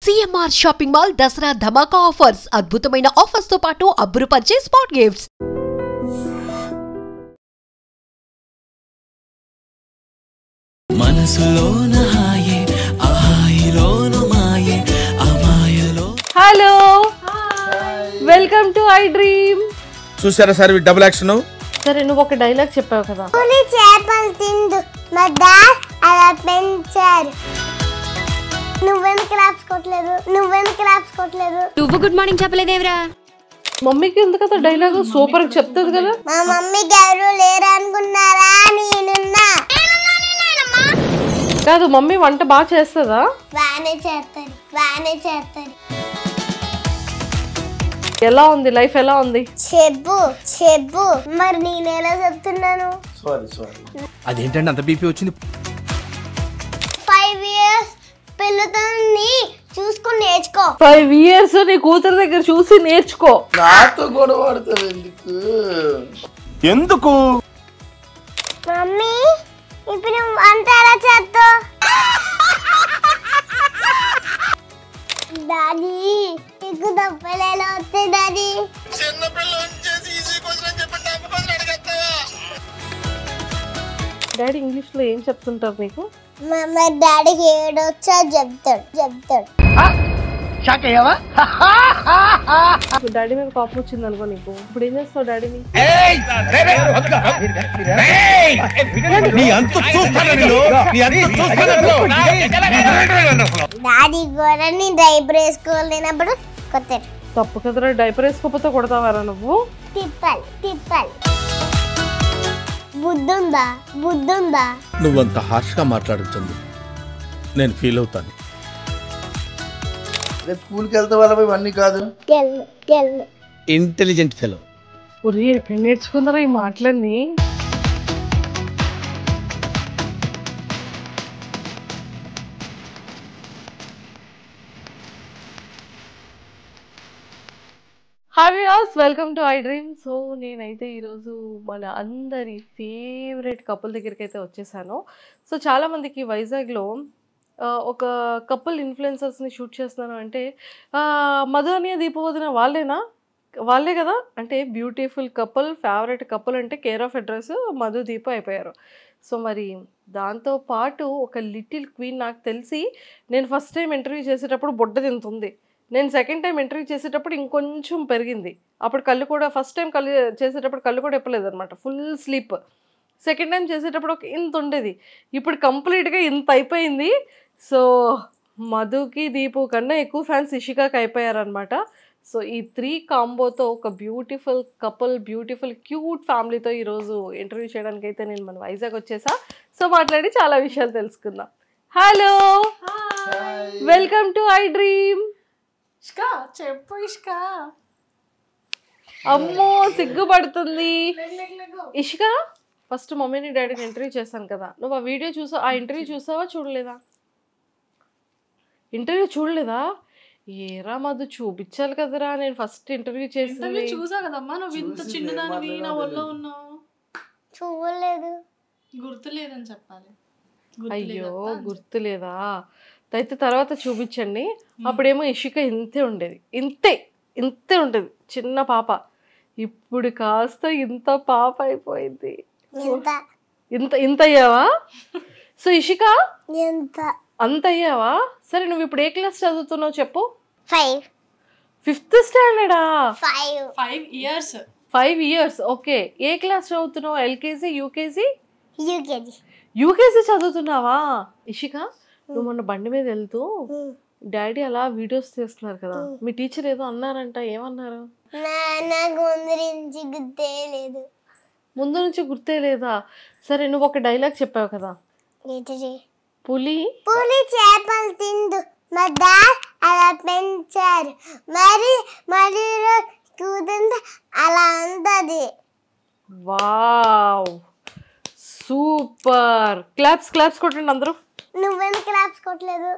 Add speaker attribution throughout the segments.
Speaker 1: CMR shopping mall Dasara ధమాకా offers అద్భుతమైన offers తో పాటు అబ్బురుపరిచే స్పాట్ గిఫ్ట్స్.
Speaker 2: మనసులోన హాయే ఆహాయిలోన మాయే అమాయలో.
Speaker 3: Hello welcome to iDream.
Speaker 4: చూసారా సార్ డబుల్ యాక్షన్.
Speaker 3: సరే నువ్వు ఒక డైలాగ్ చెప్పావు కదా,
Speaker 5: పులి చేపలు తిందు మధ్య అలా పెంచారు. నువ్వెందుకు క్లాప్స్ కొట్టలేదు
Speaker 6: నువ్వు గుడ్ మార్నింగ్ చెప్పలేదేవరా?
Speaker 3: మమ్మీకి ఎందుకు కదా డైలాగ్ సూపర్ చెప్తుంది కదా.
Speaker 5: మా మమ్మీకి ఎవరు లేరు అనుకున్నారా? నేనున్నా.
Speaker 3: కాదు మమ్మీ వంట బాగా చేస్తుందా?
Speaker 5: బాగానే చేస్తారు.
Speaker 3: ఎలా ఉంది లైఫ్, ఎలా ఉంది
Speaker 5: చెప్పు మరి నేను ఎలా చెప్తున్నాను?
Speaker 4: సారీ అదేంటండి అంత బీపీ వచ్చింది?
Speaker 5: 5 years పిల్లతోని చూసుకుని నేర్చుకో.
Speaker 3: 5 years నీ కూతురు దగ్గర చూసి నేర్చుకో.
Speaker 4: నాతో గొడవ ఎందుకు?
Speaker 5: మమ్మీ ఇప్పుడు నువ్వు వంట ఎలా చేస్తావు? డాడీ నీకు దప్పలు ఎలా వస్తాయి డాడీ?
Speaker 3: డాడీ ఇంగ్లీష్ లో ఏం చెప్తుంటారు నీకు?
Speaker 5: మా డాడీకి ఏడొచ్చా చెప్తాడు.
Speaker 3: డాడీ మీద కోపం వచ్చింది అనుకో నీకు, ఇప్పుడు ఏం చేస్తావు డాడీని?
Speaker 5: డాడీ కూడా నీ డైపర్ వేసుకోలేనప్పుడు కొట్టాడు.
Speaker 3: తప్పు కదరా, డైపర్ వేసుకోకపోతే కొడతావారా నువ్వు?
Speaker 5: తిప్పాలి. బుద్ధుందా?
Speaker 4: నువ్వంత హార్ష్ గా మాట్లాడుతుంది, నేను ఫీల్ అవుతాను.
Speaker 7: స్కూల్కి వెళ్తే వాళ్ళ ఇవన్నీ కాదు.
Speaker 4: Intelligent fellow.
Speaker 3: ఎప్పుడు నేర్చుకుందరా ఈ మాటలన్నీ? Hi viewers, welcome to I dream. So నేనైతే ఈరోజు మన అందరి ఫేవరెట్ కపుల్ దగ్గరికి అయితే వచ్చేసాను. సో చాలామందికి వైజాగ్లో ఒక కపుల్ ఇన్ఫ్లుయెన్సర్స్ని షూట్ చేస్తున్నాను అంటే మధు అనియ దీపవదిన వాళ్ళే కదా అంటే బ్యూటిఫుల్ కపుల్, ఫేవరెట్ కపుల్ అంటే కేర్ ఆఫ్ అడ్రస్ మధు దీప అయిపోయారు. సో మరి దాంతోపాటు ఒక లిటిల్ క్వీన్, నాకు తెలిసి నేను ఫస్ట్ టైం ఇంటర్వ్యూ చేసేటప్పుడు బొడ్డ తింటుంది, నేను సెకండ్ టైం ఇంటర్వ్యూ చేసేటప్పుడు ఇంకొంచెం పెరిగింది. అప్పుడు కళ్ళు కూడా ఫస్ట్ టైం చేసేటప్పుడు కళ్ళు కూడా ఎప్పలేదు అనమాట, ఫుల్ స్లీప్. సెకండ్ టైం చేసేటప్పుడు ఒక ఇంత ఉండేది, ఇప్పుడు కంప్లీట్గా ఇంత అయిపోయింది. సో మధుకి దీపు కన్నా ఎక్కువ ఫ్యాన్స్ ఇషికాకి అయిపోయారనమాట. సో ఈ 3 కాంబోతో ఒక బ్యూటిఫుల్ కపుల్, బ్యూటిఫుల్ క్యూట్ ఫ్యామిలీతో ఈరోజు ఇంటర్వ్యూ చేయడానికి అయితే నేను మన వైజాగ్ వచ్చేసా. సో మాట్లాడి చాలా విషయాలు తెలుసుకుందాం. Hello, welcome to I dream.
Speaker 6: చెప్పు ఇష్క.
Speaker 3: అమ్మో సిగ్గుపడుతుంది ఇష్క. ఫస్ట్ మమ్మీని డాడీని ఇంటర్వ్యూ చేశాను కదా, నువ్వు ఆ వీడియో చూసా, ఆ ఇంటర్వ్యూ చూసావా చూడలేదా? ఇంటర్వ్యూ చూడలేదా? ఏరా మధు చూపించాలి కదరా, నేను ఫస్ట్ ఇంటర్వ్యూ చేసింది.
Speaker 6: చూసా కదమ్మా, నువ్వు ఇంత చిన్నదానివి నా ఒళ్ళో ఉన్నావు.
Speaker 5: చూడలేదు,
Speaker 6: గుర్తులేదని చెప్పాలి.
Speaker 3: అయ్యో గుర్తులేదా? అయితే తర్వాత చూపించండి. అప్పుడేమో ఇషిక ఇంతే ఉండేది, ఇంతే ఉండేది, చిన్న పాప. ఇప్పుడు కాస్త ఇంత పాప అయిపోయింది. ఇంత అయ్యావా? సో ఇషిక అంత అయ్యావా? సరే నువ్వు ఇప్పుడు ఏ క్లాస్ చదువుతున్నావు చెప్పు? 5th స్టాండర్డా? 5 years. ఓకే, ఏ క్లాస్ చదువుతున్నావు? ఎల్కేజీ, యూకేజీ చదువుతున్నావా? ఇషిక నువ్వు మొన్న బండి మీద వెళ్తూ డాడీ అలా వీడియోస్ చేస్తున్నారు కదా, మీ టీచర్ ఏదో అన్నారంట, ఏమన్నారు? ముందు నుంచి గుర్తే లేదా? సరే నువ్వు ఒక డైలాగ్ చెప్పావు కదా, పులి
Speaker 5: చేపలు తిందు మధ్య అలా పెంచారు. మరి కూతుంటే అలా ఉంటది.
Speaker 3: Wow, super. క్లాప్స్ కొట్టండి అందరూ.
Speaker 5: నువ్వెందుకు క్లాప్స్ కొట్టలేదు?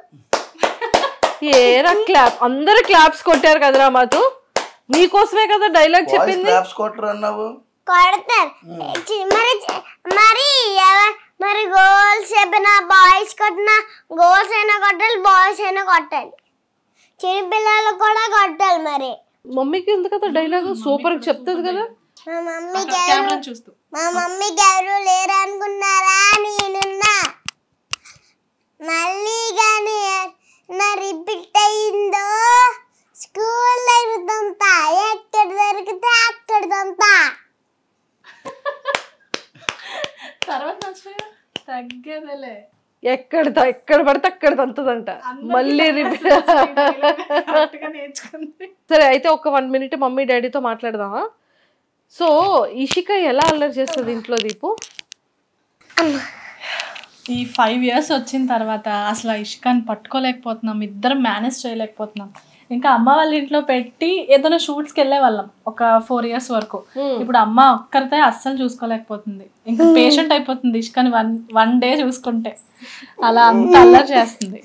Speaker 3: ఏరా క్లాప్, అందరూ క్లాప్స్ కొట్టారు కదరా మధు, నీకోసమే కదా డైలాగ్ చెప్పింది.
Speaker 5: కొడతారు మరి గోల్స్ చెప్పిన బాయ్స్ కొట్టిన గోల్స్ అయినా కొట్టాలి, బాయ్స్ అయినా కొట్టాలి. చిన్నపిల్లలు కూడా కొట్టాలి మరి.
Speaker 3: మమ్మీకి ఎందుకు కదా డైలాగ్ సూపర్ చెప్తుంది కదా.
Speaker 5: మా మమ్మీకి ఎవరు లేరు అనుకున్నారా? నేనున్నా. మళ్ళీ కానీ నా రిపీట్ అయిందో స్కూల్ దగ్గరుంతా, ఎక్కడ దొరికితే అక్కడ దంతా.
Speaker 6: తగ్గేదేలే.
Speaker 3: ఎక్కడ పడితే అక్కడ తంతదంట. మళ్ళీ సరే అయితే ఒక 1 minute మమ్మీ డాడీతో మాట్లాడదామా? సో ఇషిక ఎలా అల్లరి చేస్తుంది ఇంట్లో దీపు?
Speaker 6: ఈ 5 years వచ్చిన తర్వాత అసలు ఇష్కాన్ని పట్టుకోలేకపోతున్నాం, ఇద్దరం మేనేజ్ చేయలేకపోతున్నాం. ఇంకా అమ్మ వాళ్ళ ఇంట్లో పెట్టి ఏదైనా షూట్స్కి వెళ్ళే వాళ్ళం ఒక 4 years వరకు. ఇప్పుడు అమ్మ ఒక్కరితే అస్సలు చూసుకోలేకపోతుంది, ఇంకా పేషెంట్ అయిపోతుంది ఇష్కాని వన్ డే చూసుకుంటే. అలా అంత అల్లరి చేస్తుంది.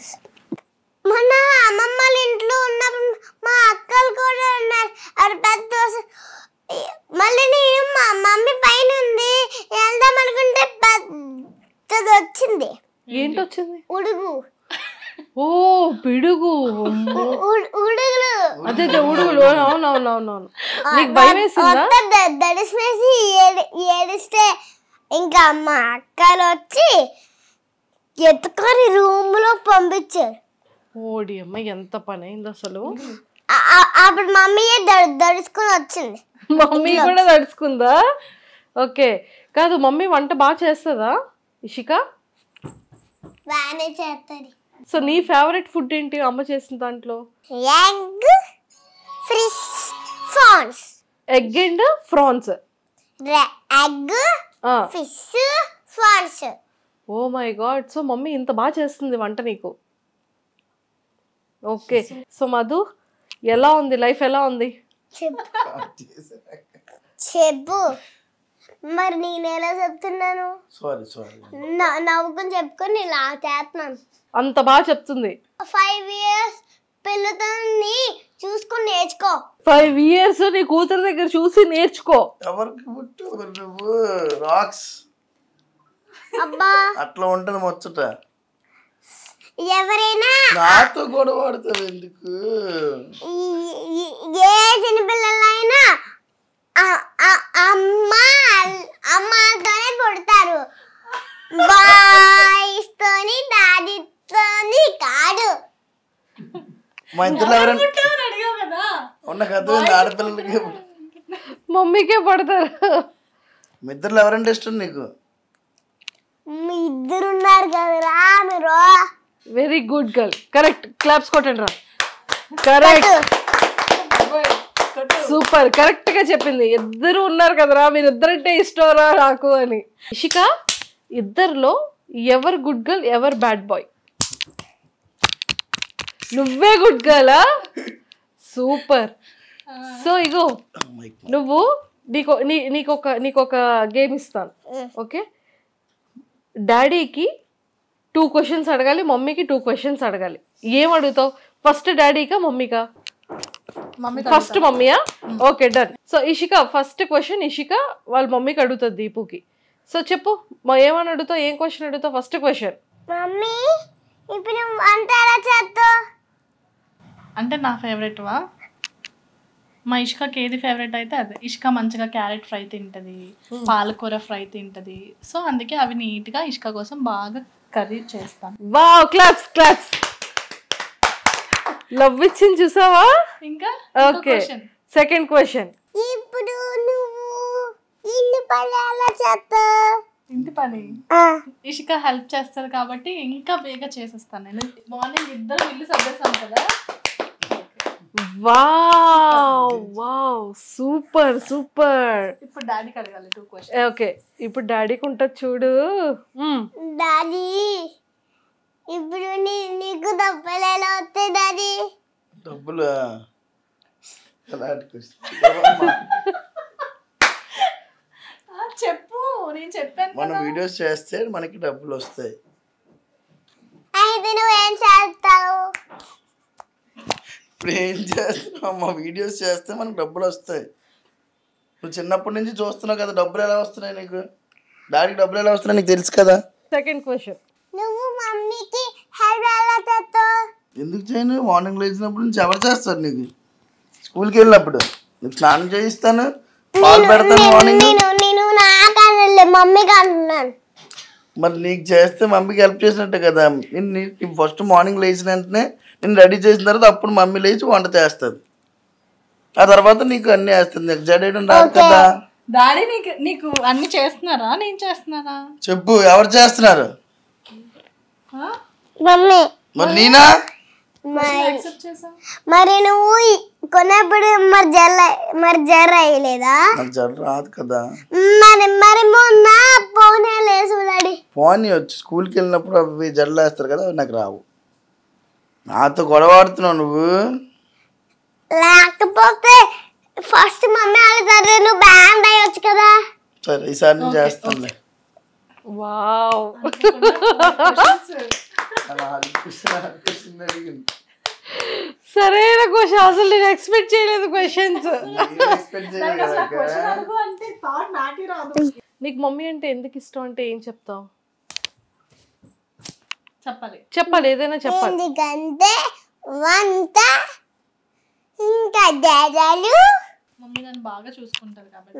Speaker 5: మొన్న అమ్మమ్మ వాళ్ళ ఇంట్లో ఉన్నప్పుడు మా అక్కలు కూడా ఉన్నారు. అది పెద్ద మళ్ళీ నేను మా మమ్మీ పైన ఉంది వెళ్దాం అనుకుంటే పెద్దది వచ్చింది.
Speaker 3: ఏంటి వచ్చింది?
Speaker 5: ఉడుగు.
Speaker 3: ఓ పిడుగు.
Speaker 5: ఉడుగులు.
Speaker 3: అదే ఉడుగులు. అవునవునవునవును. నీకు భయం వేసిందా?
Speaker 5: దడిసిమేసి ఏడిస్తే ఇంకా మా అక్కలు వచ్చి ఎత్తుకొని రూమ్ లో పంపించారు.
Speaker 3: ఓడి అమ్మ ఎంత పని అయింది అసలు.
Speaker 5: అప్పుడు మమ్మీయే దడుచుకుని వచ్చింది.
Speaker 3: మమ్మీ కూడా దడుచుకుందా? ఓకే. కాదు మమ్మీ వంట బాగా చేస్తుందా ఇషిక?
Speaker 5: బాగానే చేస్తుంది.
Speaker 3: సో నీ ఫేవరెట్ ఫుడ్ ఏంటి అమ్మ చేసిన దాంట్లో?
Speaker 5: Egg, fish, prawns.
Speaker 3: Egg and prawns.
Speaker 5: Egg, fish, prawns.
Speaker 3: Oh my god. So mummy ఇంత బాగా చేస్తుంది వంట నీకు. ఓకే. సో మధు ఎలా ఉంది లైఫ్? ఎలా ఉంది
Speaker 5: చెప్పు. మరి నేను ఎలా చెప్తున్నాను? నవ్వుకొని చెప్పుకొని ఇలా చేస్తున్నాను.
Speaker 3: అంత బాగా చెప్తుంది.
Speaker 5: 5 years పిల్లతోని చూసుకొని నేర్చుకో.
Speaker 3: 5 years నీ కూతురు దగ్గర చూసి నేర్చుకో.
Speaker 7: ఎవరికి పుట్టు నువ్వు రాక్స్
Speaker 5: అబ్బా
Speaker 7: అట్లా ఉంటుంది ముచ్చట.
Speaker 5: ఎవరైనా
Speaker 7: నాతో కూడా వాడతావు ఎందుకు?
Speaker 5: ఏ చిన్నపిల్లలైనా అమ్మతోనే పుడతారు, బాయ్స్ తోని డాడీతోని కాదు.
Speaker 7: మా ఇద్దరు ఎవరైనా ఉన్న కథ ఆడపిల్లలకి
Speaker 3: మమ్మీకే పడతారు.
Speaker 7: మీ ఇద్దరు ఎవరంటే ఇష్టం నీకు?
Speaker 5: మీ ఇద్దరు ఉన్నారు కదరా మీరు.
Speaker 3: Very good girl. Correct. Claps కొట్టండి రా. కరెక్ట్. సూపర్. కరెక్ట్ గా చెప్పింది. ఇద్దరు ఉన్నారు కదరా, మీరు ఇద్దరంటే ఇష్టంరా నాకు అని. ఇషిక ఇద్దరిలో ఎవరు గుడ్ గర్ల్ ఎవరు బ్యాడ్ బాయ్? నువ్వే గుడ్ గర్లా? సూపర్. సో ఇగో నువ్వు నీకొక గేమ్ ఇస్తాను. ఓకే. డాడీకి 2 questions అడగాలి, మమ్మీకి 2 questions అడగాలి. ఏం అడుగుతావు? ఫస్ట్ డాడీకా మమ్మీకా? ఫస్ట్ మమ్మీయా? Okay done. So Ishika first question Ishika వాళ్ళ మమ్మీకి అడుగుతుంది దీపుకి. సో చెప్పు ఏమని అడుగుతావు? ఏం క్వశ్చన్ అడుగుతావు? First question.
Speaker 5: మమ్మీ ఇప్పుడు వంట ఎలా చేస్తావు?
Speaker 6: అంటే నా ఫేవరెట్ వా? మా ఇష్కకి ఏది ఫేవరెట్ అయితే అదే. ఇష్క మంచిగా క్యారెట్ ఫ్రై తింటది, పాలకూర ఫ్రై తింటది. సో అందుకే అవి నీట్గా ఇష్క కోసం బాగా కర్రీ చేస్తాను.
Speaker 3: Wow, claps claps. లవ్ ఇచ్చింది చూసావా?
Speaker 6: ఇంకా
Speaker 3: ఓకే. Second question.
Speaker 5: ఇప్పుడు నువ్వు ఇల్లు పని ఎలా చేస్తావు?
Speaker 6: ఇంటి పని ఇషిక హెల్ప్ చేస్తారు కాబట్టి ఇంకా బేగా చేసేస్తాను. నేను మార్నింగ్ ఇద్దరు ఇల్లు సర్దేశాను కదా.
Speaker 3: Wow wow super super.
Speaker 6: ఇప్పుడు డాడీకి అడగాలి 2 questions.
Speaker 3: ఓకే. ఇప్పుడు డాడీకి ఉంటుంది చూడు.
Speaker 5: డాడీ ఇప్పుడు నీకు డబ్బులు ఎలా వస్తాయి డాడీ?
Speaker 7: డబ్బులు
Speaker 6: చెప్పు, నేను చెప్పాను.
Speaker 7: మనం వీడియోస్ చేస్తే మనకి డబ్బులు వస్తాయి.
Speaker 5: అయితే నువ్వేం చేస్తావు?
Speaker 7: ఇప్పుడు ఏం చేస్తున్నావు? మా వీడియోస్ చేస్తే మనకు డబ్బులు వస్తాయి. నువ్వు చిన్నప్పటి నుంచి చూస్తున్నావు కదా, డబ్బులు ఎలా వస్తున్నాయి నీకు? డాడీకి డబ్బులు ఎలా వస్తున్నాయి నీకు తెలుసు కదా.
Speaker 3: Second question.
Speaker 5: నువ్వు మమ్మీకి హెల్ప్ ఎలా చేస్తావు?
Speaker 7: ఎందుకు చేయను? మార్నింగ్ లేచినప్పుడు నుంచి ఎవరు చేస్తారు నీకు? స్కూల్కి వెళ్ళినప్పుడు నీకు స్నానం చేయిస్తాను, పాలు పెడతాను మార్నింగ్.
Speaker 5: నేను నాకనలే మమ్మీకి అంటున్నాను.
Speaker 7: మరి నీకు చేస్తే మమ్మీకి హెల్ప్ చేసినట్టే కదా. నేను ఫస్ట్ మార్నింగ్ లేచిన వెంటనే నేను రెడీ చేసిన తర్వాత అప్పుడు మమ్మీ లేచి వంట చేస్తుంది. ఆ తర్వాత నీకు అన్ని వేస్తుంది. నీకు జడేయడం రాదు కదా.
Speaker 6: డాడీ నీకు అన్ని చేస్తున్నారా, నేను చేస్తున్నారా?
Speaker 7: చెప్పు, ఎవరు చేస్తున్నారు?
Speaker 5: మమ్మీ.
Speaker 7: మరి నేనా?
Speaker 5: మరి నువ్వు కొన్నప్పుడు మరి జర అయ్యలేదా?
Speaker 7: నాకు జడ రాదు కదా.
Speaker 5: మరి మొన్న పోనీ లేసు డాడీ.
Speaker 7: పోనీ వచ్చి స్కూల్కి వెళ్ళినప్పుడు అవి జడలు వేస్తారు కదా, అవి నాకు రావు. నాతో గొడవాడుతున్నావు నువ్వు.
Speaker 5: లేకపోతే ఫస్ట్ మమ్మీ అడుగుతారు, నువ్వు బ్యాండ్ అయ్యొచ్చు కదా.
Speaker 7: సరే, ఈసారి నేను చేస్తానులే.
Speaker 3: వావ్, సరైన క్వశ్చన్. అసలు నేను ఎక్స్పెక్ట్ చేయలేదు క్వశ్చన్స్. నీకు మమ్మీ అంటే ఎందుకు ఇష్టం అంటే ఏం చెప్తావు? చెప్పాలి, ఏదైనా చెప్పాలి.
Speaker 5: ఎందుకంటే వంట ఇంకా డాడీలు
Speaker 6: మమ్మీ నన్ను బాగా చూసుకుంటారు కాబట్టి.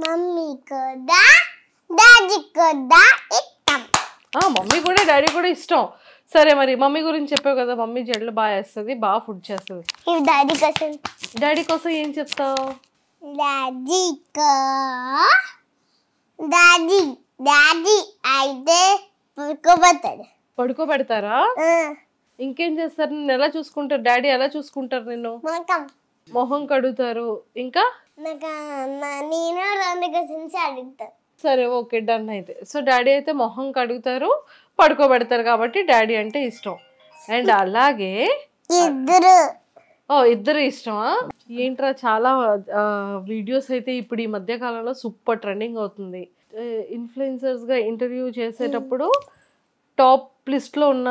Speaker 5: మమ్మీ కూడా డాడీ కూడా ఇష్టం.
Speaker 3: మమ్మీ కూడా డాడీ కూడా ఇష్టం. సరే, మరి మమ్మీ గురించి చెప్పావు కదా, మమ్మీ జడలు బాగా వేస్తుంది, బాగా ఫుడ్ చేస్తుంది. డాడీ కోసం ఏం చెప్తావు?
Speaker 5: డాడీ అయితే
Speaker 3: పడుకోబెడతారా? ఇంకేం చేస్తారు? నిన్ను ఎలా చూసుకుంటారు? డాడీ ఎలా చూసుకుంటారు నిన్ను? మొహం కడుగుతారు. ఇంకా
Speaker 5: నేను 2 క్వశ్చన్స్ అడుగుతాను.
Speaker 3: సరే, ఓకే, డన్. అయితే సో డాడీ అయితే మొహం కడుగుతారు, పడుకోబెడతారు కాబట్టి డాడీ అంటే ఇష్టం. అండ్ అలాగే ఇద్దరు ఇష్టమా? ఏంట్రా, చాలా వీడియోస్ అయితే ఇప్పుడు ఈ మధ్య కాలంలో సూపర్ ట్రెండింగ్ అవుతుంది. ఇన్ఫ్లుయెన్సర్స్గా ఇంటర్వ్యూ చేసేటప్పుడు టాప్ లిస్ట్లో ఉన్న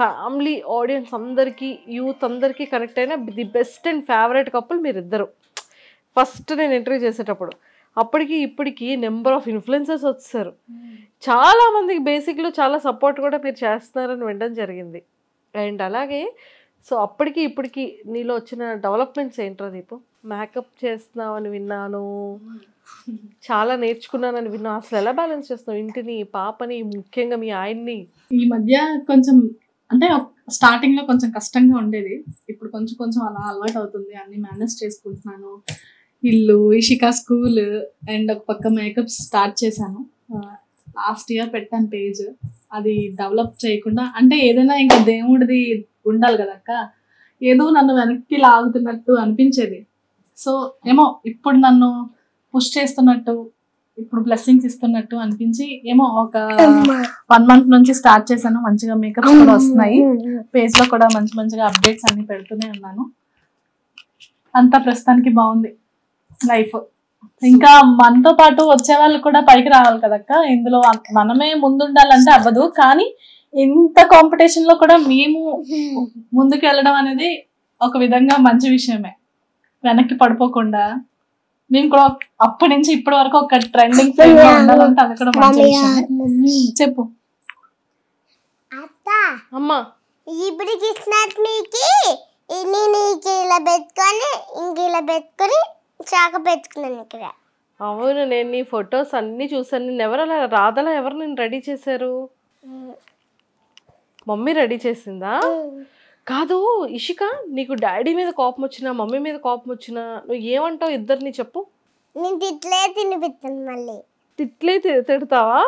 Speaker 3: ఫ్యామిలీ ఆడియన్స్ అందరికీ, యూత్ అందరికీ కనెక్ట్ అయిన the best and favourite couple మీరిద్దరు. ఫస్ట్ నేను ఇంటర్వ్యూ చేసేటప్పుడు అప్పటికి ఇప్పటికి నెంబర్ ఆఫ్ ఇన్ఫ్లుయెన్సర్స్ వచ్చారు. చాలా మందికి బేసిక్లో చాలా సపోర్ట్ కూడా మీరు చేస్తున్నారని వినడం జరిగింది. అండ్ అలాగే సో అప్పటికి ఇప్పటికి నీలో వచ్చిన డెవలప్మెంట్స్ ఏంట్రా దీపు? మేకప్ చేస్తున్నావని విన్నాను, చాలా నేర్చుకున్నానని విన్నాను. అసలు ఎలా బ్యాలెన్స్ చేస్తున్నావు ఇంటిని, పాపని, ముఖ్యంగా మీ ఆయన్ని?
Speaker 6: ఈ మధ్య కొంచెం అంటే స్టార్టింగ్లో కొంచెం కష్టంగా ఉండేది. ఇప్పుడు కొంచెం కొంచెం అలా అలవాటు అవుతుంది. అన్ని మేనేజ్ చేసుకుంటున్నాను. ఇల్లు, ఇషికా స్కూల్ అండ్ ఒక పక్క మేకప్ స్టార్ట్ చేశాను. లాస్ట్ ఇయర్ పెట్టాను పేజ్. అది డెవలప్ చేయకుండా అంటే ఏదైనా ఇంకా దేవుడిది ఉండాలి కదక్క, ఏదో నన్ను వెనక్కి లాగుతున్నట్టు అనిపించేది. సో ఏమో ఇప్పుడు నన్ను పుష్ చేస్తున్నట్టు, ఇప్పుడు బ్లెస్సింగ్స్ ఇస్తున్నట్టు అనిపించి ఏమో ఒక 1 month నుంచి స్టార్ట్ చేశాను. మంచిగా మేకప్స్ కూడా వస్తున్నాయి. పేజ్లో కూడా మంచి మంచిగా అప్డేట్స్ అన్ని పెడుతూనే ఉన్నాను. అంతా ప్రస్తుతానికి బాగుంది లైఫ్. ఇంకా మనతో పాటు వచ్చే వాళ్ళు కూడా పైకి రావాలి కదక్క. ఇందులో మనమే ముందుండాలంటే అవ్వదు, కానీ ఇంత కాంపిటీషన్ లో కూడా మేము ముందుకు వెళ్ళడం అనేది ఒక విధంగా మంచి విషయమే. వెనక్కి పడిపోకుండా మేము కూడా అప్పటి నుంచి ఇప్పటి వరకు ఒక ట్రెండింగ్ ఫ్రేమ్ లో ఉండాలంటే అది కూడా మంచి విషయమే. చెప్పు
Speaker 5: అత్త.
Speaker 3: అమ్మా,
Speaker 5: ఇప్పుడు ఇచ్చినట్టు నీకు ఇలా పెట్టుకొని ఇంక ఇలా పెట్టుకొని చాక పెట్టుకున్నాను ఇక్కడ.
Speaker 3: అవును, నేను నీ ఫొటోస్ అన్నీ చూసాను. నేను ఎవరు అలా రాధలా ఎవరు నేను రెడీ చేశారు? మమ్మీ రెడీ చేసిందా? కాదు ఇషిక, నీకు డాడీ మీద కోపం వచ్చినా మమ్మీ మీద కోపం వచ్చినా నువ్వు ఏమంటావు ఇద్దరిని చెప్పు?
Speaker 5: నేను తిట్లే తినిపిస్తాను. మళ్ళీ
Speaker 3: తిట్లే తిడతావా?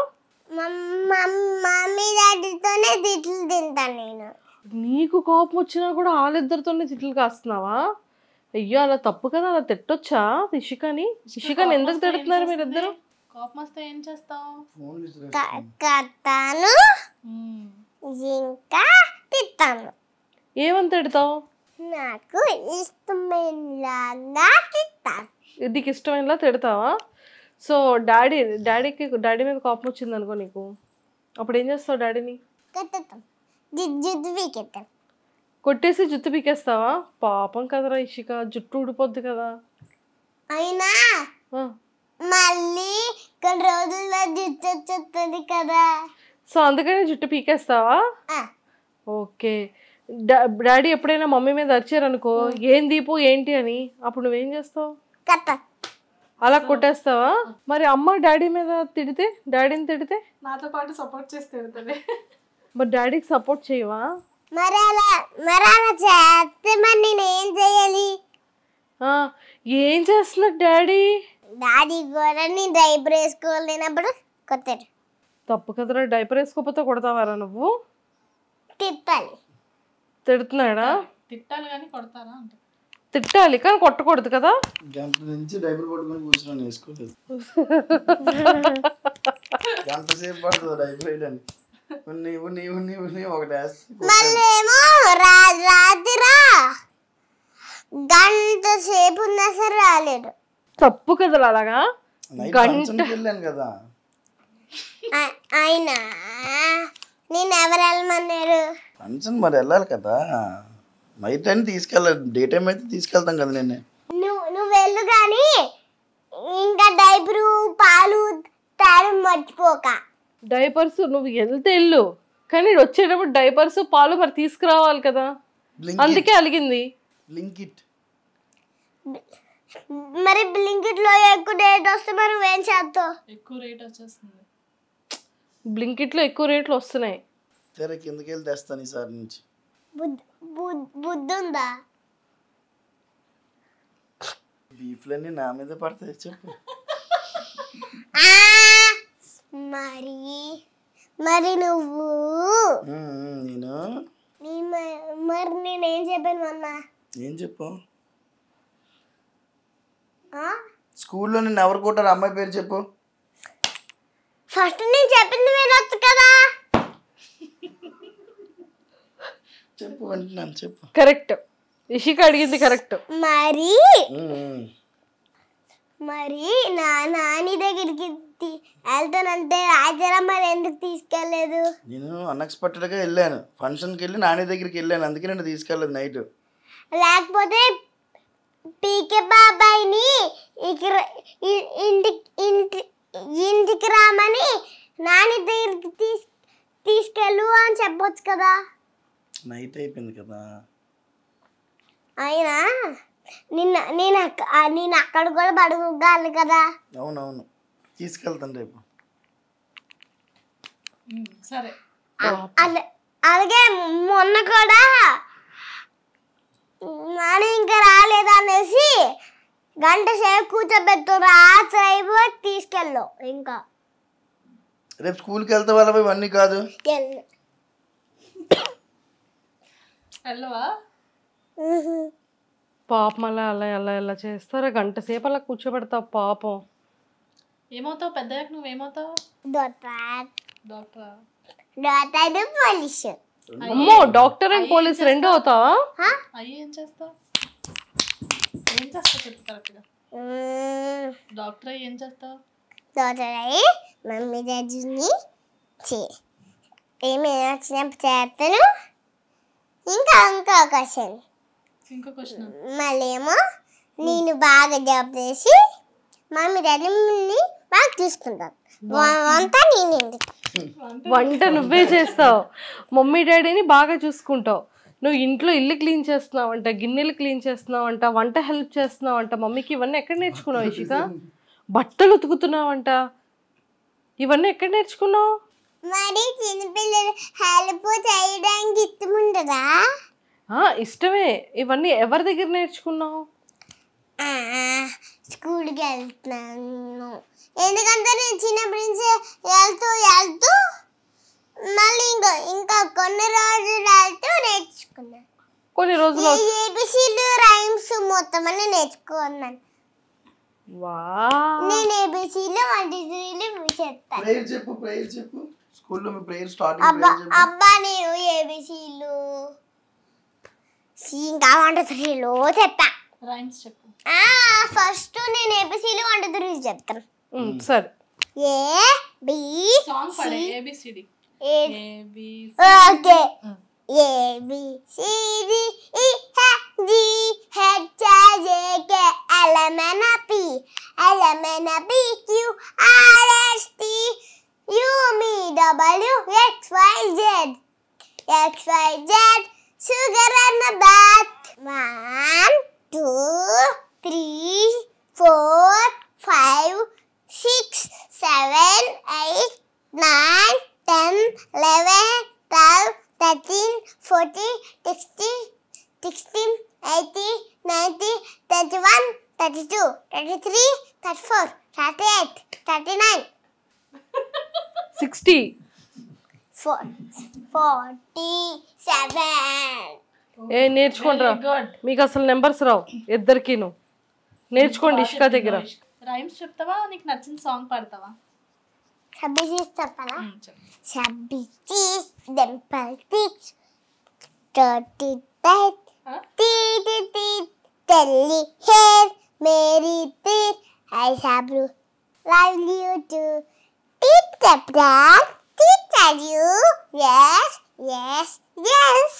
Speaker 5: మమ్మీ డాడీతోనే తిట్లు తింటాను నేను.
Speaker 3: నీకు కోపం వచ్చినా కూడా వాళ్ళిద్దరితోనే తిట్లు కాస్తున్నావా? అయ్యో, అలా తప్పు కదా, అలా తిట్టొచ్చా ఇషికని? ఇషికని ఎందుకు తిడుతున్నారు మీరిద్దరు?
Speaker 6: కోపం వస్తే ఏం చేస్తావు?
Speaker 5: కట్టాను ఇంకా తిట్టాను.
Speaker 3: ఏమని తిడతావు?
Speaker 5: నాకు ఇష్టమైనలాగా తిట్టాను.
Speaker 3: నీకు ఇష్టమైనలా తిడతావా? సో డాడీ మీద కోపం వచ్చింది అనుకో నీకు, అప్పుడు ఏం చేస్తావు? డాడీని
Speaker 5: కట్టేస్తాం, జుట్టు పీకేస్తాం.
Speaker 3: కొట్టేసి జుట్టు పీకేస్తావా? పాపం కదరా ఇషిక, జుట్టు ఊడిపోద్ది కదా.
Speaker 5: అయినా మళ్ళీ కొన్ని రోజుల్లో జుట్టు వచ్చేస్తుంది కదా.
Speaker 3: సో అందుకని జుట్టు పీకేస్తావా? ఓకే. డాడీ ఎప్పుడైనా మమ్మీ మీద అరిచారనుకో, ఏం దీపు ఏంటి అని, అప్పుడు నువ్వేం చేస్తావు?
Speaker 5: కట్ట
Speaker 3: అలా కొట్టేస్తావా? మరి అమ్మ డాడీ మీద తిడితే, డాడీని తిడితే
Speaker 6: నాతో పాటు సపోర్ట్ చేసి తిడుతుంది.
Speaker 3: మరి డాడీకి సపోర్ట్ చేయవా?
Speaker 5: మరి అలా చేస్తే మరి నేను ఏం చేయాలి?
Speaker 3: ఏం చేస్తున్నారు డాడీ?
Speaker 5: డాడీ కూడా నేను డైపర్ వేసుకోలేనప్పుడు కొట్టారు.
Speaker 3: తప్పు కదరా, డైపర్ వేసుకోకపోతే కొడతావారా నువ్వు?
Speaker 5: తిప్పాలి.
Speaker 3: తిడుతున్నాడా?
Speaker 6: తిట్టాలి కానీ కొడతారా అంటే
Speaker 3: తిట్టాలి కానీ కొట్టకూడదు కదా.
Speaker 7: గంట నుంచి డైపర్ పట్టుకొని కూర్చున్నాను, వేసుకోలేదు. గంట సేపు పడుతుంది డైపర్ వేయడానికి. ఒకటి
Speaker 5: మళ్ళీ ఏమో రాత్రిరా గంట సేపు ఉన్నా సరే రాలేడు.
Speaker 3: తప్పు కదా అలాగా.
Speaker 7: వెళ్ళాను కదా.
Speaker 5: ఆయన నేను ఎవరు వెళ్ళమన్నారు?
Speaker 7: ఫంక్షన్ మరి వెళ్ళాలి కదా, నైట్ టైం తీసుకెళ్ళాలి, డే టైం అయితే తీసుకెళ్తాం కదా.
Speaker 5: నువ్వు వెళ్ళు కానీ ఇంకా డైపరు పాలు తాడు మర్చిపోక.
Speaker 3: డైపర్స్ నువ్వు వెళ్తే వెళ్ళు, కానీ వచ్చేటప్పుడు డైపర్స్ పాలు మరి తీసుకురావాలి కదా, అందుకే అలిగింది.
Speaker 7: బ్లింకిట్
Speaker 5: మరి బ్లింకిట్ లో ఎక్కువ రేట్ వస్తే మరి నువ్వేం చేస్తావు?
Speaker 6: ఎక్కువ రేట్ వచ్చేస్తుంది.
Speaker 3: బ్లింకిట్ లో ఎక్కువ రేట్లు వస్తున్నాయి.
Speaker 7: సరే కిందకి వెళ్ళి తెస్తాను ఈసారి నుంచి.
Speaker 5: బుద్ధి ఉందా?
Speaker 7: బీఫ్లన్నీ నా మీద పడతాయి చెప్పు.
Speaker 5: మరి నువ్వు
Speaker 7: నేను
Speaker 5: మరి నేనేం చెప్పాను మొన్న?
Speaker 7: ఏం చెప్పు? స్కూల్లో నిన్ను ఎవరు కొట్టారు? అమ్మాయి పేరు చెప్పు.
Speaker 5: ఫస్ట్ నేను చెప్పింది వినొచ్చు కదా.
Speaker 7: చెప్పు అంటున్నాను, చెప్పు.
Speaker 3: కరెక్ట్, ఇషిక అడిగింది కరెక్ట్.
Speaker 5: మరి నాని దగ్గరికి వెళ్తానంటే రాజారా మరి ఎందుకు తీసుకెళ్ళలేదు?
Speaker 7: నేను అన్ఎక్స్పెక్టెడ్గా వెళ్ళాను, ఫంక్షన్కి వెళ్ళి నాని దగ్గరికి వెళ్ళాను, అందుకే నేను తీసుకెళ్ళలేదు నైట్.
Speaker 5: లేకపోతే పీకే బాబాయ్ని ఇంటికి రామని నాని దగ్గరికి తీసుకెళ్ళు అని చెప్పొచ్చు కదా.
Speaker 7: నైట్ అయిపోయింది కదా.
Speaker 5: అయినా నేను అక్కడ కూడా పడుకోగలను కదా.
Speaker 7: అవునవును, తీసుకెళ్తాను రేపు.
Speaker 6: సరే.
Speaker 5: అలాగే మొన్న కూడా నాని ఇంకా రాలేదనేసి గంట సేపు కూర్చోబెట్టు, రాత్రి అయిపోయి తీసుకెళ్ళు. ఇంకా
Speaker 7: రేపు స్కూల్కి వెళ్తే వాళ్ళవి ఇవన్నీ కాదు.
Speaker 6: వెళ్ళవా?
Speaker 3: పాపం అలా అలా అలా ఎలా చేస్తారా? గంట సేపు అలా కూర్చోబెడతావు పాపం.
Speaker 6: ఏమవుతావు పెద్దయ్యాక? నువ్వేమవుతావు? డాక్టరా?
Speaker 5: పోలీస్.
Speaker 3: అమ్మో, డాక్టర్ అండ్ పోలీస్ రెండు అవుతావా?
Speaker 6: అయ్యి ఏం చేస్తావు? ఏం చేస్తావు చెప్పు కరెక్ట్గా. డాక్టర్ అయ్యి ఏం చేస్తావు?
Speaker 5: డాక్టర్ అయ్యి మమ్మీ డాడీని ఏమైనా వచ్చినప్పుడు చేస్తాను. ఇంకో క్వశ్చన్ మళ్ళీ ఏమో నేను బాగా జాబ్ చేసి మమ్మీ డాడీని బాగా చూసుకుంటాను. వంట నేను,
Speaker 3: వంట నువ్వే చేస్తావు, మమ్మీ డాడీని బాగా చూసుకుంటావు. నువ్వు ఇంట్లో ఇల్లు క్లీన్ చేస్తున్నావంట, గిన్నెలు క్లీన్ చేస్తున్నావంట, వంట హెల్ప్ చేస్తున్నావంట మమ్మీకి. ఇవన్నీ ఎక్కడ నేర్చుకున్నావు ఇషిక? బట్టలు ఉతుకుతున్నావంట, ఇవన్నీ ఎక్కడ నేర్చుకున్నావు?
Speaker 5: మరి చిన్నపిల్లలు హెల్ప్ చేయడానికి ఇష్టం ఉండదా?
Speaker 3: ఇష్టమే. ఇవన్నీ ఎవరి దగ్గర నేర్చుకున్నావు?
Speaker 5: స్కూల్కి వెళ్తున్నాను, ఎందుకంటే నేను చిన్నప్పటి నుంచి వెళ్తూ మళ్ళీ ఇంకా కొన్ని రోజులు వెళ్తూ నేర్చుకున్నాను.
Speaker 3: కొన్ని రోజులు
Speaker 5: ఏబిసిలు రైమ్స్ మొత్తం అన్ని నేర్చుకున్నాను. నేను ఏబిసిలు 1 2 3 చెప్తాను.
Speaker 7: ప్రేయర్ చెప్పు. స్కూల్లో మీ ప్రేయర్ స్టార్టింగ్
Speaker 5: అబ్బా నేను ఏబిసిలు ఇంకా 1 2 3 చెప్పా.
Speaker 6: రైమ్స్ చెప్పు.
Speaker 5: ఫస్ట్ నేను ఏబిసిలు 1 2 3 చెప్తాను.
Speaker 3: సరే.
Speaker 6: సాంగ్ పాడే A B C D.
Speaker 5: Okay. ABCD EFG HIJK LMNP QRST UVWXYZ 32, 33, 34, 38, 39,
Speaker 3: 60.
Speaker 5: 47.
Speaker 3: ఏ నేర్చుకోండిరా, మీకు అసలు నెంబర్స్ రావు ఇద్దరికిను. నేర్చుకోండి ఇష్క దగ్గర.
Speaker 6: రైమ్స్ చెప్తావా, నీకు నచ్చిన సాంగ్ పాడతావా?
Speaker 5: 26 చెప్పాలా? 26 dimple teeth, 38 teeth, telly hair, Mary teeth, I have you, love you too. Teeth tap, teeth tell you, yes, yes, yes.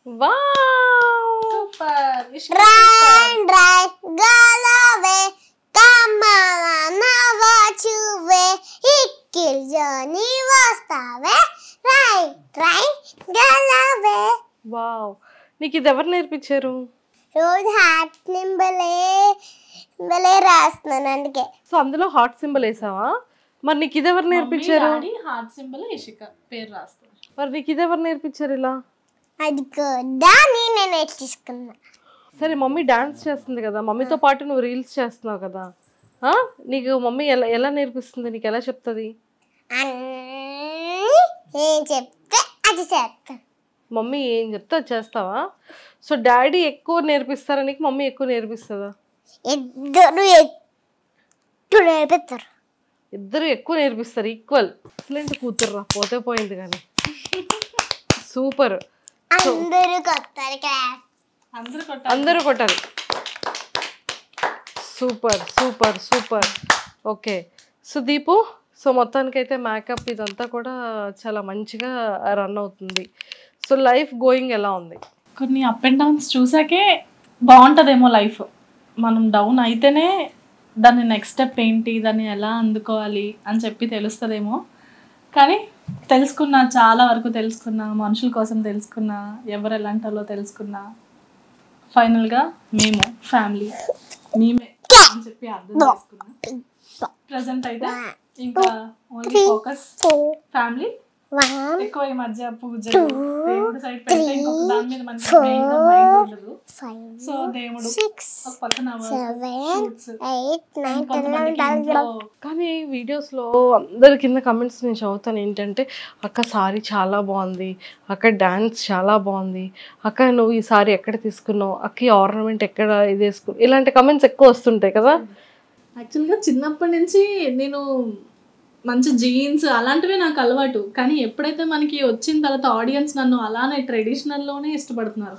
Speaker 3: Wow,
Speaker 6: super.
Speaker 5: Rain, rain, go away, come on, now what you way, ikkil joni vastave, rain, rain, go away.
Speaker 3: Wow. నీకు ఇది ఎవరు నేర్పించారు?
Speaker 5: రోజు heart నింబలే రాస్తున్నాను అందుకే.
Speaker 3: So అందులో heart symbol వేసావా? మరి నీకు ఇది ఎవరు నేర్పించారు?
Speaker 6: హార్ట్ సింబల్ ఇషిక పేరు రాస్తాను.
Speaker 3: మరి నీకు ఇది ఎవరు నేర్పించారు ఇలా?
Speaker 5: అది కూడా నేను నేర్చుకున్నా.
Speaker 3: సరే, మమ్మీ డాన్స్ చేస్తుంది కదా, మమ్మీతో పాటు నువ్వు రీల్స్ చేస్తున్నావు కదా, నీకు మమ్మీ ఎలా ఎలా నేర్పిస్తుంది? నీకు ఎలా చెప్తుంది?
Speaker 5: నేను చెప్తే అది చేస్తాను.
Speaker 3: మమ్మీ ఏం చెప్తే అది చేస్తావా? సో డాడీ ఎక్కువ నేర్పిస్తారా నీకు, మమ్మీ ఎక్కువ నేర్పిస్తుందా?
Speaker 5: ఇద్దరు ఎక్కువ నేర్పిస్తారు.
Speaker 3: ఇద్దరు ఎక్కువ నేర్పిస్తారు, ఈక్వల్. ఎక్సలెంట్ కూతుర్రా, పోతే పోయింది కానీ. సూపర్.
Speaker 5: అందరూ కొత్తారు క్లాస్.
Speaker 3: అందరూ కొట్టాలి. Super super super. Okay, so Deepu, so మొత్తానికైతే మేకప్ ఇదంతా కూడా చాలా మంచిగా రన్ అవుతుంది. సో లైఫ్ గోయింగ్ ఎలా ఉంది?
Speaker 6: కొన్ని అప్ అండ్ డౌన్స్ చూసాకే బాగుంటుందేమో లైఫ్. మనం డౌన్ అయితేనే దాన్ని నెక్స్ట్ స్టెప్ ఏంటి, దాన్ని ఎలా అందుకోవాలి అని చెప్పి తెలుస్తుందేమో. కానీ తెలుసుకున్నా, చాలా వరకు తెలుసుకున్నా, మనుషుల కోసం తెలుసుకున్నా, ఎవరు ఎలాంటి వాళ్ళో తెలుసుకున్నా. ఫైనల్గా మేము ఫ్యామిలీ, మేమే అని చెప్పి అర్థం చేసుకున్నా. ప్రజెంట్ అయితే ఇంకా ఓన్లీ ఫోకస్ ఫ్యామిలీ. ఎక్కువ ఈ మధ్య పూజలు, దేవుడి సైడ్ పెడితే ఇంకొక దాని మీద మనకి మెయిన్గా మైండ్ ఉండదు. సో దేవుడు ఒక పక్కన
Speaker 3: కానీ వీడియోస్లో అందరి కింద కమెంట్స్ నేను చదువుతాను ఏంటంటే, అక్క సారీ చాలా బాగుంది, అక్క డ్యాన్స్ చాలా బాగుంది, అక్క నువ్వు ఈ సారీ ఎక్కడ తీసుకున్నావు, అక్క ఈ ఆర్నమెంట్ ఎక్కడ ఇది వేసుకున్నావు, ఇలాంటి కమెంట్స్ ఎక్కువ వస్తుంటాయి కదా.
Speaker 6: యాక్చువల్గా చిన్నప్పటి నుంచి నేను మంచి జీన్స్ అలాంటివే నాకు అలవాటు. కానీ ఎప్పుడైతే మనకి వచ్చిన తర్వాత ఆడియన్స్ నన్ను అలానే ట్రెడిషనల్లోనే ఇష్టపడుతున్నారు.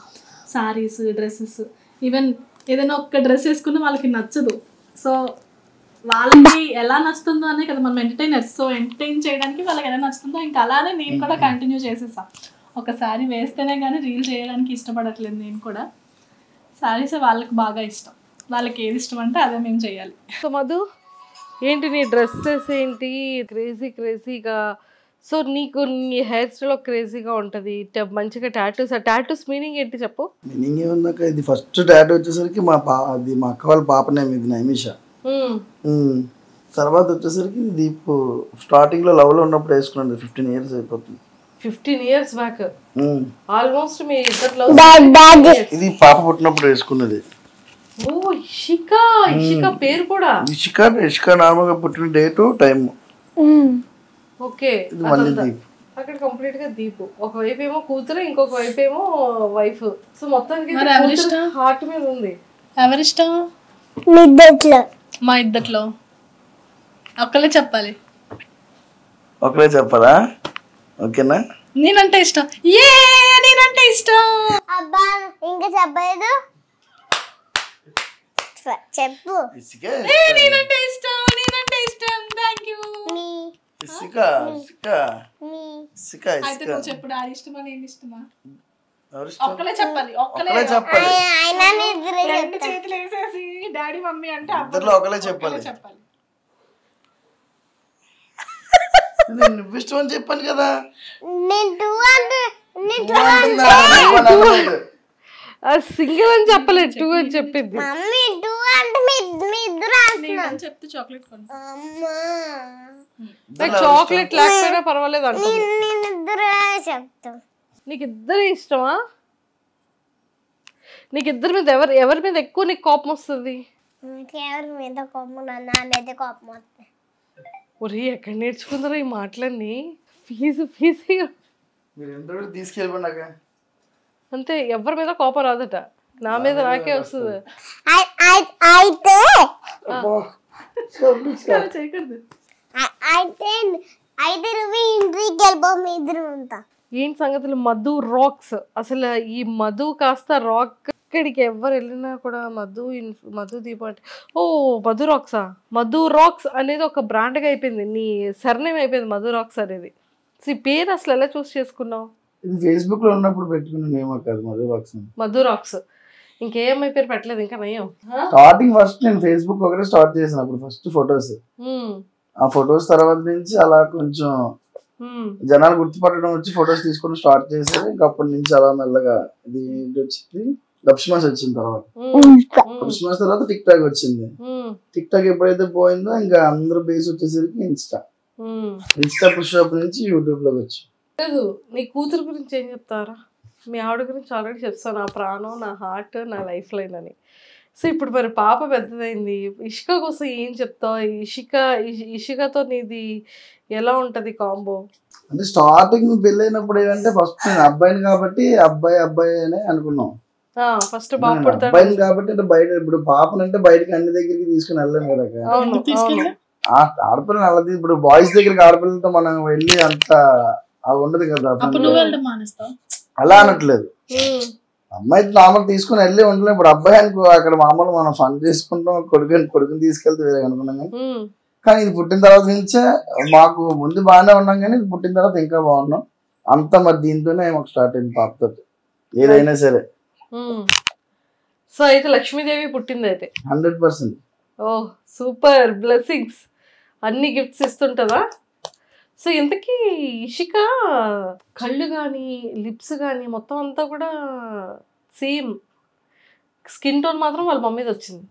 Speaker 6: సారీస్, డ్రెస్సెస్, ఈవెన్ ఏదైనా ఒక్క డ్రెస్ వేసుకున్నా వాళ్ళకి నచ్చదు. సో వాళ్ళకి ఎలా నచ్చుతుందో అనే కదా మనం ఎంటర్టైనర్స్. సో ఎంటర్టైన్ చేయడానికి వాళ్ళకి ఎలా నచ్చుతుందో ఇంకా అలానే నేను కూడా కంటిన్యూ చేసేసాను. ఒక శారీ వేస్తేనే కానీ రీల్ చేయడానికి ఇష్టపడట్లేదు నేను కూడా. శారీస్ వాళ్ళకి బాగా ఇష్టం, వాళ్ళకి ఏది ఇష్టం అంటే అదే మేము చేయాలి.
Speaker 3: సో మధు, ఏంటి నీ డ్రెస్సెస్ ఏంటి క్రేజీగా? సో నీకు నీ హెయిర్ స్టైల్ క్రేజీగా ఉంటుంది, మంచిగా టాటూస్. ఆ టాటూస్ మీనింగ్ ఏంటి చెప్పు?
Speaker 7: మీనింగ్ ఏముందాక, ఇది ఫస్ట్ టాటూ వచ్చేసరికి మా అక్క వాళ్ళ పాప నేమ్, ఇది నైమిషా. తర్వాత వచ్చేసరికి దీపు స్టార్టింగ్ లో లవ్ లో ఉన్నప్పుడు వేసుకున్నాను. 15 years అయిపోతుంది.
Speaker 3: 15 years బ్యాక్ ఆల్మోస్ట్ మీ ఇద్దరు.
Speaker 7: ఇది పాప పుట్టినప్పుడు వేసుకున్నది.
Speaker 3: ఓ ఇషిక పేరు కూడా
Speaker 7: ఇషిక నార్మల్ గా పుట్టిన డేటు టైం.
Speaker 3: ఓకే, అక్కడ కంప్లీట్ గా దీపు. ఒకవైపు ఏమో కూతురు, ఇంకొక వైపు ఏమో వైఫ్. సో మొత్తానికి హార్ట్ మీద ఉంది.
Speaker 6: ఎవరిష్టం? మా ఇద్దట్లో ఒకళ్ళే చెప్పాలి.
Speaker 7: ఒకరే చెప్పాలా? ఓకేనా?
Speaker 6: నేనంటే ఇష్టం. నేనంటే ఇష్టం.
Speaker 5: అబ్బా ఇంకా చెప్పలేదు, చెప్పు.
Speaker 6: నేనంటే ఇష్టం. Thank you. అయితే నువ్వు చెప్పు, డాడీ ఇష్టమా నేను ఇష్టమా? ఒక్కలే చెప్పాలి. ఒక్కలే చెప్పాలి. రెండు చేతులు వేసేసి డాడీ మమ్మీ అంటే
Speaker 7: ఒకలే చెప్పాలి. నువ్వు ఇష్టం అని చెప్పాను కదా.
Speaker 3: సింగిల్ అని చెప్పలేదు, 2 అని చెప్పింది.
Speaker 6: చెప్తే చాక్లెట్
Speaker 3: చాక్లెట్ లేకపోయినా పర్వాలేదు అంటే నీకు ఇద్దరు ఇష్టమా? నీకు ఇద్దరి మీద ఎవరి మీద ఎక్కువ నీకు కోపం వస్తుంది?
Speaker 5: ఎవరి మీద కోపం నా మీద కోపం వస్తుంది.
Speaker 3: ఒరే ఎక్కడ నేర్చుకుందరో ఈ మాటలన్నీ? ఫీజు
Speaker 7: మీరు ఇంటర్వ్యూ తీసుకెళ్ళిపోయినాక
Speaker 3: అంతే, ఎవరి మీద కోపం రాదట, నా మీద నాకే వస్తుంది.
Speaker 5: అయితే
Speaker 3: చేయకూడదు.
Speaker 5: అయితే అయితే నువ్వు ఇంటికి వెళ్ళిపో, మీ ఇద్దరు ఉంటా.
Speaker 3: ఏంటి సంగతులు? మధు రాక్స్, అసలు ఈ మధు కాస్త రాక్. ఇక్కడికి ఎవరు వెళ్ళినా కూడా మధు దీప అంటే ఓ మధు రాక్సా? మధు రాక్స్ అనేది ఒక బ్రాండ్గా అయిపోయింది, నీ సర్నేమ్ అయిపోయింది మధు రాక్స్ అనేది. సో ఈ పేరు అసలు ఎలా చూస్ చేసుకున్నావు?
Speaker 7: ఇది ఫేస్బుక్ లో ఉన్నప్పుడు పెట్టుకున్న నేమో కాదు మధు రాక్స్.
Speaker 3: మధు రాక్స్ ఇంకేమై పేరు పెట్టలేదు ఇంకా నయం.
Speaker 7: స్టార్టింగ్ ఫస్ట్ నేను ఫేస్బుక్ ఒకటే స్టార్ట్ చేసిన అప్పుడు ఫస్ట్ ఫొటోస్. ఆ ఫొటోస్ తర్వాత నుంచి అలా కొంచెం జనాలు గుర్తుపట్టడం వచ్చి ఫొటోస్ తీసుకొని స్టార్ట్ చేశారు. ఇంకా అప్పటి నుంచి అలా మెల్లగా ఇది వచ్చింది. క్రిస్మస్ వచ్చిన తర్వాత, క్రిస్మస్ తర్వాత టిక్ టాక్ వచ్చింది. టిక్ టాక్ ఎప్పుడైతే పోయిందో ఇంకా అందరూ బేస్ వచ్చేసరికి ఇన్స్టా పుషప్ నుంచి యూట్యూబ్ లోకి వచ్చి.
Speaker 3: లేదు, నీ కూతురు గురించి ఏం చెప్తారా? మీ ఆవిడ గురించి ఆల్రెడీ చెప్తాను, నా ప్రాణం, నా హార్ట్, నా లైఫ్ లైన్ అని. సో ఇప్పుడు మరి పాప పెద్దదైంది, ఇషిక కోసం ఏం చెప్తావు? ఇషికతో నీది ఎలా ఉంటది కాంబో?
Speaker 7: అంటే స్టార్టింగ్ పెళ్ళైనప్పుడు ఏంటంటే ఫస్ట్ నేను అబ్బాయిని కాబట్టి అబ్బాయి అనే అనుకున్నాం.
Speaker 3: ఫస్ట్ బాబు పుడతాడు
Speaker 7: అబ్బాయిని కాబట్టి అంటే బయట ఇప్పుడు పాపనంటే బయటకి అన్ని దగ్గరికి తీసుకుని వెళ్ళాం కదా. ఆడపిల్లని అలా ఇప్పుడు బాయ్స్ దగ్గరికి ఆడపిల్లలతో మనం వెళ్ళి అంత ఉండదు కదా. అలా అనట్లేదు, అమ్మాయి నార్మల్ తీసుకుని వెళ్ళి ఉండలేం. ఇప్పుడు అబ్బాయి అనుకో అక్కడ మామూలు మనం ఫన్ చేసుకుంటాం, కొడుకుని తీసుకెళ్తే వేరే అనుకున్నాం. కానీ ఇది పుట్టిన తర్వాత నుంచే మాకు ముందు బాగానే ఉన్నాం, కానీ ఇది పుట్టిన తర్వాత ఇంకా బాగున్నాం. అంతా మరి దీంతోనే మాకు స్టార్ట్ అయింది పాపతో ఏదైనా సరే.
Speaker 3: సో అయితే లక్ష్మీదేవి పుట్టింది అయితే
Speaker 7: 100%.
Speaker 3: ఓ సూపర్, బ్లెస్సింగ్స్, అన్ని గిఫ్ట్స్ ఇస్తుంటదా? సో ఇంతకీ ఇషిక కళ్ళు కానీ లిప్స్ కానీ మొత్తం అంతా కూడా సేమ్, స్కిన్ టోన్ మాత్రం వాళ్ళ మమ్మీది వచ్చింది.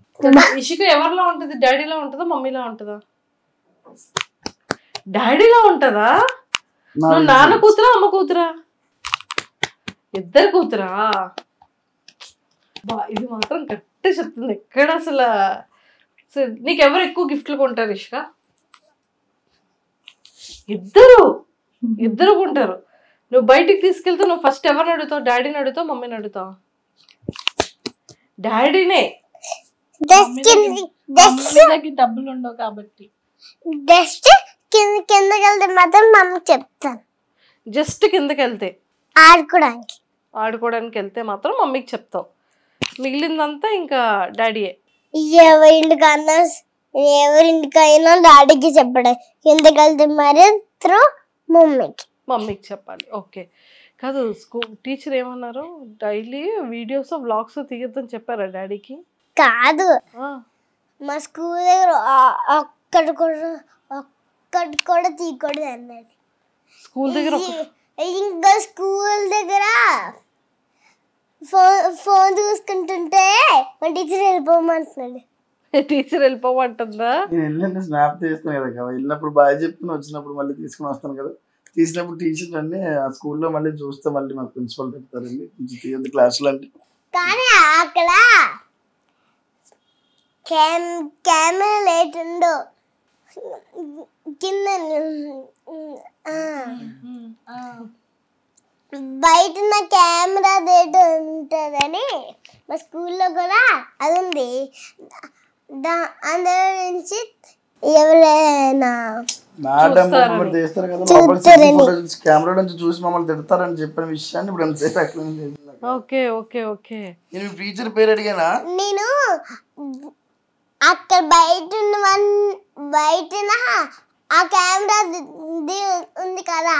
Speaker 3: ఇషిక ఎవరిలా ఉంటుంది? డాడీలా ఉంటుందా మమ్మీలా ఉంటుందా? డాడీలా ఉంటుందా? నువ్వు నాన్న కూతురా అమ్మ కూతురా? ఇద్దరు కూతురా? ఇది మాత్రం కరెక్ట్ చెప్తుంది. ఎక్కడ అసలు నీకు ఎవరు ఎక్కువ గిఫ్ట్లు కొంటారు ఇషిక? ఇద్దరు కొంటారు. నువ్వు బయటికి తీసుకెళ్తే నువ్వు ఫస్ట్ ఎవరిని అడుగుతావు? డాడీని అడుగుతావు మమ్మీని అడుగుతావు? డాడీనే.
Speaker 6: డబ్బులు ఉండవు కాబట్టి
Speaker 5: జస్ట్ కిందకి వెళ్తే మాత్రం మమ్మీ చెప్తాను.
Speaker 3: జస్ట్ కిందకి వెళ్తే ఆడుకోవడానికి వెళ్తే మాత్రం మమ్మీకి చెప్తావు, మిగిలిందంతా ఇంకా డాడీయే.
Speaker 5: ఎవరింటికైనా డాడీకి చెప్పడం, కిందకి వెళ్తే మాత్రం
Speaker 3: మమ్మీకి చెప్పాలి. ఓకే, కాదు స్కూల్ టీచర్ ఏమన్నారు? డైలీ వీడియోస్ వ్లాగ్స్ తీయొద్దని చెప్పారా డాడీకి?
Speaker 5: కాదు, మా స్కూల్ దగ్గర ఒక్కటి కూడా తీయకూడదు అన్నది.
Speaker 3: స్కూల్ దగ్గర
Speaker 5: ఇంకా స్కూల్ దగ్గర ఫోన్ చూసుకుంటుంటే మా టీచర్ వెళ్ళిపోమంటున్నాడు.
Speaker 3: టీచర్ వెళ్ళిపోమంటుందా?
Speaker 7: నేను స్నాప్ తీస్తాను కదా, వెళ్ళినప్పుడు బాగా చెప్తున్నా, వచ్చినప్పుడు మళ్ళీ తీసుకుని వస్తాను కదా. తీసినప్పుడు టీచర్ అన్ని ఆ స్కూల్లో మళ్ళీ చూస్తే మళ్ళీ మాకు ప్రిన్సిపల్ చెప్తారండి కొంచెం తీయద్దు క్లాసులు అంటే.
Speaker 5: కానీ అక్కడ కెమెరా లేటుండో కింద బయట నా కెమెరా రేటు ఉంటుందని మా స్కూల్లో కూడా అది ఉంది. అందులో నుంచి ఎవరైనా
Speaker 7: కెమెరా నుంచి చూసి మమ్మల్ని తిడతారని చెప్పిన విషయాన్ని ఇప్పుడు ఎంతసేపు ఎక్కడ.
Speaker 3: Okay okay okay.
Speaker 7: నేను టీచర్ పేరు అడిగానా?
Speaker 5: నేను అక్కడ బయట ఆ కెమెరా ఉంది కదా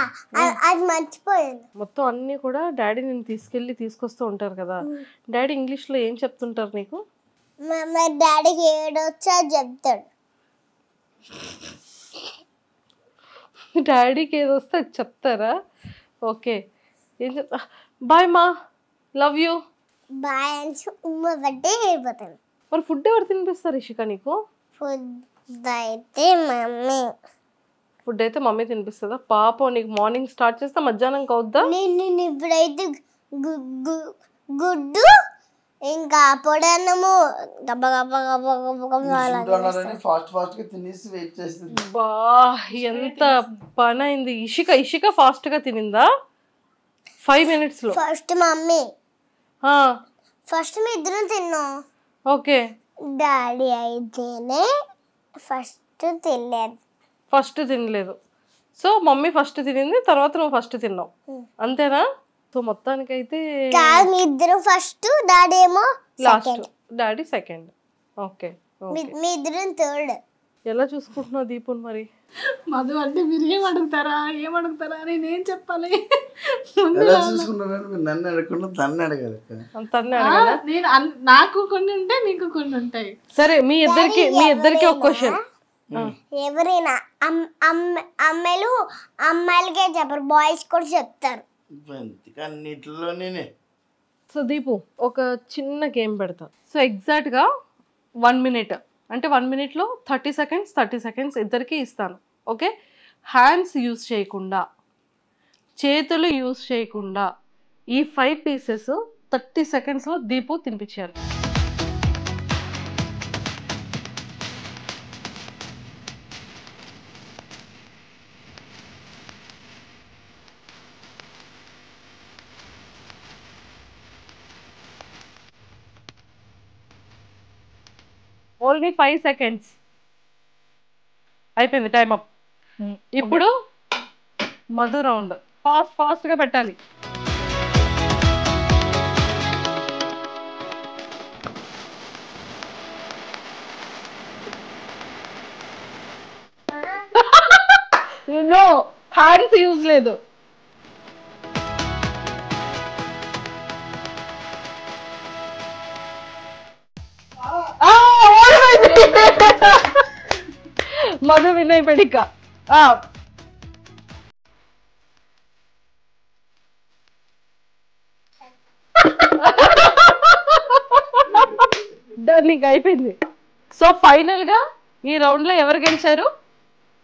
Speaker 5: అది మర్చిపోయాను.
Speaker 3: మొత్తం అన్ని కూడా డాడీ నేను తీసుకొస్తూ ఉంటారు కదా. డాడీ ఇంగ్లీష్ లో ఏం చెప్తుంటారు నీకు?
Speaker 5: మా డాడీకి ఏడొచ్చా చెప్తాడు.
Speaker 3: డాడీకి ఏదొస్తే అది చెప్తారా? ఓకే, ఏం చెప్తా? బాయ్ మా, లవ్ యూ,
Speaker 5: బాయ్ అని ఉమ్మ పట్టి వెళ్ళిపోతాను.
Speaker 3: మరి ఫుడ్ ఎవరు తినిపిస్తారు ఇషిక నీకు?
Speaker 5: ఫుడ్ అయితే మమ్మీ.
Speaker 3: ఫుడ్ అయితే మమ్మీ తినిపిస్తుందా? పాప నీకు మార్నింగ్ స్టార్ట్ చేస్తే మధ్యాహ్నం అవుద్దా?
Speaker 5: నేను ఇప్పుడైతే గుడ్డు ఇంకా పొడన్నము గబ్బ గబ్బ గబ్బ గబ్బ గబ్బ
Speaker 7: ఫాస్ట్ ఫాస్ట్ గా తినేసి వెయిట్ చేస్తుంది.
Speaker 3: బా ఎంత పని అయింది. ఇషిక ఫాస్ట్ గా తినిందా 5 minutes లో?
Speaker 5: ఫస్ట్ మమ్మీ ఫస్ట్ మీ ఇద్దరు తిన్నాం.
Speaker 3: ఓకే.
Speaker 5: డాడీ అయితేనే ఫస్ట్ తినలేదు.
Speaker 3: సో మమ్మీ ఫస్ట్ తినింది, తర్వాత నువ్వు ఫస్ట్ తిన్నావు, అంతేనా? సో మొత్తానికైతే
Speaker 5: మీ ఇద్దరు ఫస్ట్, డాడీ ఏమో
Speaker 3: లాస్ట్, డాడీ సెకండ్. ఓకే,
Speaker 5: మీ ఇద్దరు థర్డ్.
Speaker 3: ఎలా చూసుకుంటున్నావు దీపుని మరి?
Speaker 6: మధు అంటే మీరు ఏమడుగుతారా నేనేం చెప్పాలి?
Speaker 7: ఎలా చూసుకున్నారని మీరు నన్ను అడగకుండా దాన్ని అడగాలి.
Speaker 6: నేను నాకు కొన్ని ఉంటాయి, మీకు కొన్ని ఉంటాయి.
Speaker 3: సరే మీ ఇద్దరికి ఒక క్వశ్చన్.
Speaker 5: ఎవరైనా అమ్మాయిలకే చెప్పరు, బాయ్స్ కూడా చెప్తారు.
Speaker 7: అన్నిటిలోనే.
Speaker 3: సో దీపు ఒక చిన్న గేమ్ పెడతా. సో ఎగ్జాక్ట్గా 1 minute, అంటే 1 minute లో 30 seconds ఇద్దరికి ఇస్తాను. ఓకే, హ్యాండ్స్ యూజ్ చేయకుండా, చేతులు యూజ్ చేయకుండా ఈ 5 pieces 30 seconds లో దీపు తినిపించారు. ఓన్లీ 5 seconds అయిపోయింది, టైం అప్. ఇప్పుడు మధు రౌండ్. ఫాస్ట్ గా పెట్టాలి. హ్యాండ్స్ యూజ్ లేదు. మధు వినయ్ పెడిక. నీకు అయిపోయింది. సో ఫైనల్ గా ఈ రౌండ్ లో ఎవరు గెలిచారు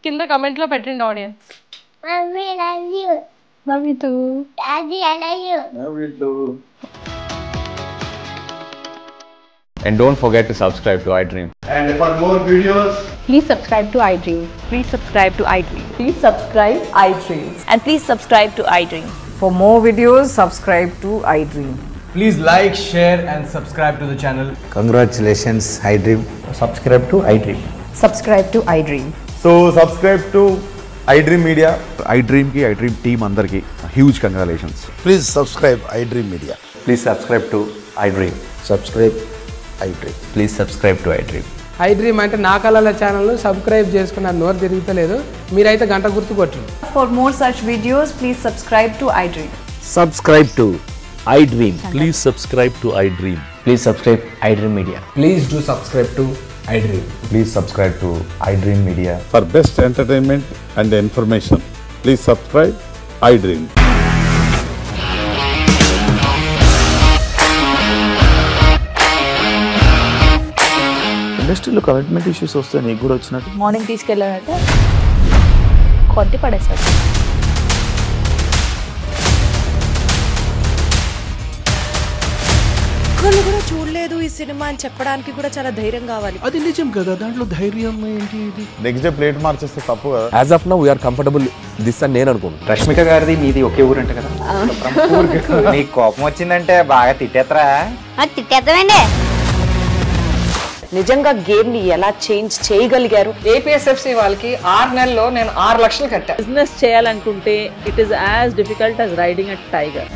Speaker 3: కింద కమెంట్ లో పెట్టండి audience.
Speaker 8: And don't forget to subscribe to iDream.
Speaker 9: And for more videos,
Speaker 10: please subscribe to iDream. Please subscribe to iDream.
Speaker 11: Please subscribe iDream.
Speaker 10: And please subscribe to iDream.
Speaker 11: For more videos, subscribe to iDream.
Speaker 9: please like, share and subscribe to the channel.
Speaker 12: Congratulations, iDream.
Speaker 9: Subscribe to iDream.
Speaker 11: Subscribe to iDream.
Speaker 13: So subscribe to iDream Media. iDream ki iDream team andarki huge congratulations.
Speaker 12: Please subscribe iDream Media.
Speaker 13: Please subscribe to iDream.
Speaker 12: Subscribe iDream.
Speaker 13: Please subscribe to iDream.
Speaker 14: iDream అంటే నా కళల channel subscribe చేసుకున్న నోరు తిరుగుతలేదు, మీరైతే గంట గుర్తు కొట్టండి.
Speaker 11: For more such videos, please subscribe to iDream.
Speaker 15: Subscribe to iDream. Please subscribe to iDream.
Speaker 16: Please subscribe iDream Media.
Speaker 14: Please do subscribe to iDream.
Speaker 13: Please subscribe to iDream Media.
Speaker 17: For best entertainment and information, please subscribe iDream.
Speaker 18: ఇండస్ట్రీలో commitment issues వస్తే నీకు కూడా వచ్చినట్టు
Speaker 10: morning తీసుకెళ్ళాడంటే కొట్టి పడేసాడు.
Speaker 19: ఒక్కళ్ళు కూడా చూడలేదు ఈ సినిమా అని చెప్పడానికి కూడా చాలా ధైర్యం కావాలి.
Speaker 4: అది నిజం కదా, దాంట్లో ధైర్యం ఏంటి?
Speaker 13: నెక్స్ట్ డే ప్లేట్ మార్చేస్తే తప్పు కదా.
Speaker 15: As of now we are comfortable this అని నేను అనుకుంటున్నాను.
Speaker 16: రష్మిక గారిది మీది ఒకే ఊరు అంట కదా. నీకు కోపం వచ్చిందంటే బాగా తిట్టేత్తరా?
Speaker 5: తిట్టేద్దామండి.
Speaker 11: నిజంగా గేమ్ ని ఎలా చేంజ్ చేయగలిగారు?
Speaker 14: ఏపీఎస్ఎఫ్సి వాళ్ళకి 6 నెలల్లో నేను 6 లక్షలు కట్టా.
Speaker 10: బిజినెస్ చేయాలనుకుంటే it is as difficult as riding a tiger.